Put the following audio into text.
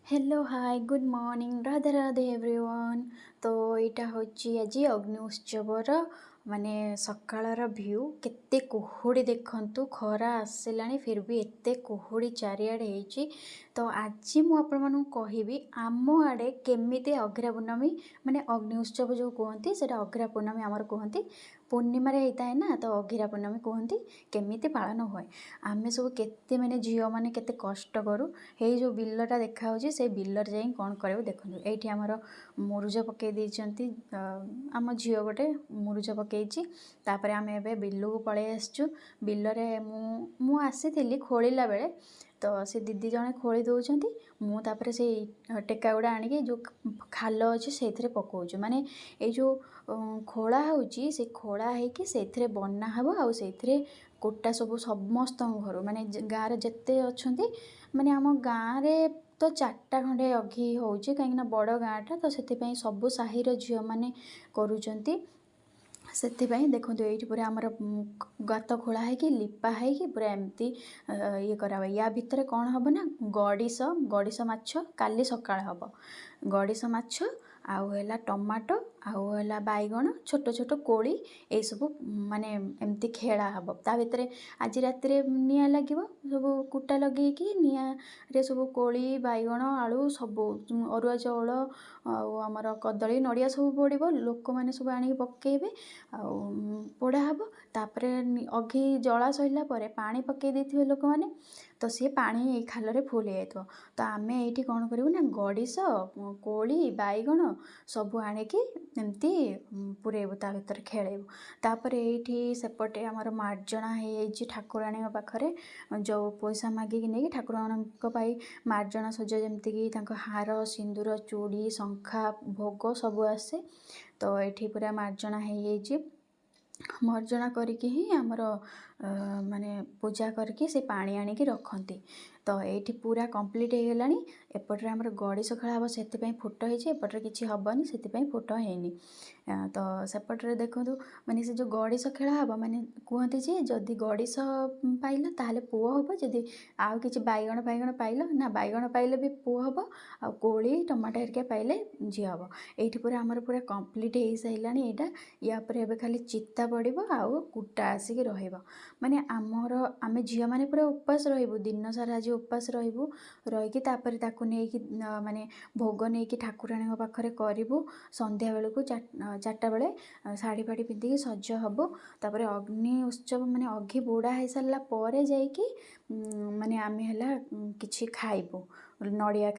Hello hi good morning Radhe Radhe everyone. तो यहाँ हूँ आज अग्नि उत्सवर माने सकाळर व्यू केते कुहुड़ी देखंतु खरा आसिलानी फिर भी एते कुहुड़ी चारिआडे ହେଇଛି। तो आज मु आपण मानू कहबी आम आडे केमिति अघिरा पूर्णमी माने अग्नि उत्सव जो कहती सेटा अघिरा पूर्णमी आमर कहती पूर्णिमा रे होता है ना। तो अघिरा पूर्णमी कहती केमिति पालन हुए आमे सब केते माने झियो माने केते कष्ट करू। हे जो बिलटा देखा होची से बिलर जाई कोन करबो देखंतु एठी हमर मुरुज पके देइचंती आम झियो गोटे मुरुज पकेइची। तापरे आमे एबे बिल्लू को पळे आसचु बिलरे मु आसीथिली खोलिला बेले तो से दीदी जने खोली दउचंती मु तापरे से टेका गुडा आनिकी जो खाल अछि सेथिरे पकोउछु माने ए जो खोला होची से खोला हेकी सेथिरे बन्ना हबो आ सेथिरे कोटा सब समस्त घर माने गाँव जेते अछंती माने आम गाँव रे तो 4टा खंडे अघी होची कहीं बड़ गाँटा तो से सबु साहिर झील मैंने करुचंती ସେଥିପାଇଁ ଦେଖନ୍ତୁ ଏଇଠି ପୁରା ଆମର ଗାତ ଖୋଳା ହେଇକି ଲିପା ହେଇକି ପୁରା ଏମିତି ଇଏ କରାହବ। ୟା ଭିତରେ କ'ଣ ହବ ନା ଗଡ଼ିଶ ମାଛ କାଲି ସକାଳେ ହବ। ଗଡ଼ିଶ ମାଛ ଆଉ ହେଲା ଟମାଟୋ ଆଉ ହେଲା ବାଇଗଣ ଛୋଟ ଛୋଟ କୋଳି ଏଇସବୁ ମାନେ ଏମିତି ଖେଳା ହବ। ତା ଭିତରେ ଆଜି ରାତିରେ ନିଆଁ ଲାଗିବ ସବୁ କୁଟା ଲଗେଇକି ନିଆଁରେ ସବୁ କୋଳି ବାଇଗଣ ଆଳୁ ସବୁ ଅରୁଆ ଚାଉଳ ଆଉ ଆମର କଦଳୀ ନଡ଼ିଆ ସବୁ ପଡ଼ିବ ଲୋକମାନେ ସବୁ ଆଣିକି ପକେଇବେ ଆଉ ପୋଡ଼ା ହବ। ତାପରେ ଅଘି ଜଳା ସରିଲା ପରେ ପାଣି ପକେଇ ଦେଇଥିବେ ଲୋକମାନେ ତ ସିଏ ପାଣି ଏଇ ଖାଲରେ ଫୁଲ ହେଇଯାଇଥିବ। ତ ଆମେ ଏଇଠି କ'ଣ କରିବୁ ନା ଗଡ଼ିଶ କୋଳି ବାଇଗଣ ସବୁ ଆଣିକି ଏମିତି ପୁରେଇବୁ ତା ଭିତରେ ଖେଳେଇବୁ। ତାପରେ ଏଇଠି ସେପଟେ ଆମର ମାର୍ଜଣା ହେଇଯାଇଛି ଠାକୁରାଣୀଙ୍କ ପାଖରେ ଯେଉଁ ପଇସା ମାଗିକି ନେଇକି ଠାକୁରମାନଙ୍କ ପାଇଁ ମାର୍ଜଣା ସଜ ଯେମିତିକି ତାଙ୍କ ହାର ସିନ୍ଦୁର ଚୁଡ଼ି ଶଙ୍ଖା ଭୋଗ ସବୁ ଆସେ। ତ ଏଠି ପୁରା ମାର୍ଜଣା ହେଇଯାଇଛି ମର୍ଜଣା କରିକି ହିଁ ଆମର ମାନେ ପୂଜା କରିକି ସେ ପାଣି ଆଣିକି ରଖନ୍ତି। ତ ଏଇଠି ପୁରା କମ୍ପ୍ଲିଟ୍ ହେଇଗଲାଣି। ଏପଟରେ ଆମର ଗଡ଼ିଶ ଖେଳା ହେବ ସେଥିପାଇଁ ଫୁଟ ହେଇଛି ଏପଟରେ କିଛି ହେବନି ସେଥିପାଇଁ ଫୁଟ ହେଇନି। ତ ସେପଟରେ ଦେଖନ୍ତୁ ମାନେ ସେ ଯେଉଁ ଗଡ଼ିଶ ଖେଳା ହେବ ମାନେ କୁହନ୍ତି ଯେ ଯଦି ଗଡ଼ିଶ ପାଇଲ ତାହେଲେ ପୁଅ ହେବ ଯଦି ଆଉ କିଛି ବାଇଗଣ ପାଇଲ ନା ବାଇଗଣ ପାଇଲେ ବି ପୁଅ ହେବ ଆଉ କୋଳି ଟମାଟୋ ହେରିକା ପାଇଲେ ଝିଅ ହେବ। ଏଇଠି ପୁରା ଆମର ପୁରା କମ୍ପ୍ଲିଟ୍ ହେଇସାରିଲାଣି ଏଇଟା। ୟା ପରେ ଏବେ ଖାଲି ଚିତା ପଡ଼ିବ ଆଉ କୁଟା ଆସିକି ରହିବ। ମାନେ ଆମେ ଝିଅମାନେ ପୁରା ଉପାସ ରହିବୁ ଦିନ ସାରା ଆଜି ଉପାସ ରହିବୁ ରହିକି ତାପରେ ତାକୁ ନେଇକି ମାନେ ଭୋଗ ନେଇକି ଠାକୁରାଣୀଙ୍କ ପାଖରେ କରିବୁ। ସନ୍ଧ୍ୟା ବେଳକୁ 4ଟା ବେଳେ ଶାଢ଼ୀ ଫାଢ଼ୀ ପିନ୍ଧିକି ସଜ ହବୁ। ତାପରେ ଅଗ୍ନି ଉତ୍ସବ ମାନେ ଅଘି ବୁଡ଼ା ହେଇସାରିଲା ପରେ ଯାଇକି ମାନେ ଆମେ ହେଲା କିଛି ଖାଇବୁ ନଡ଼ିଆ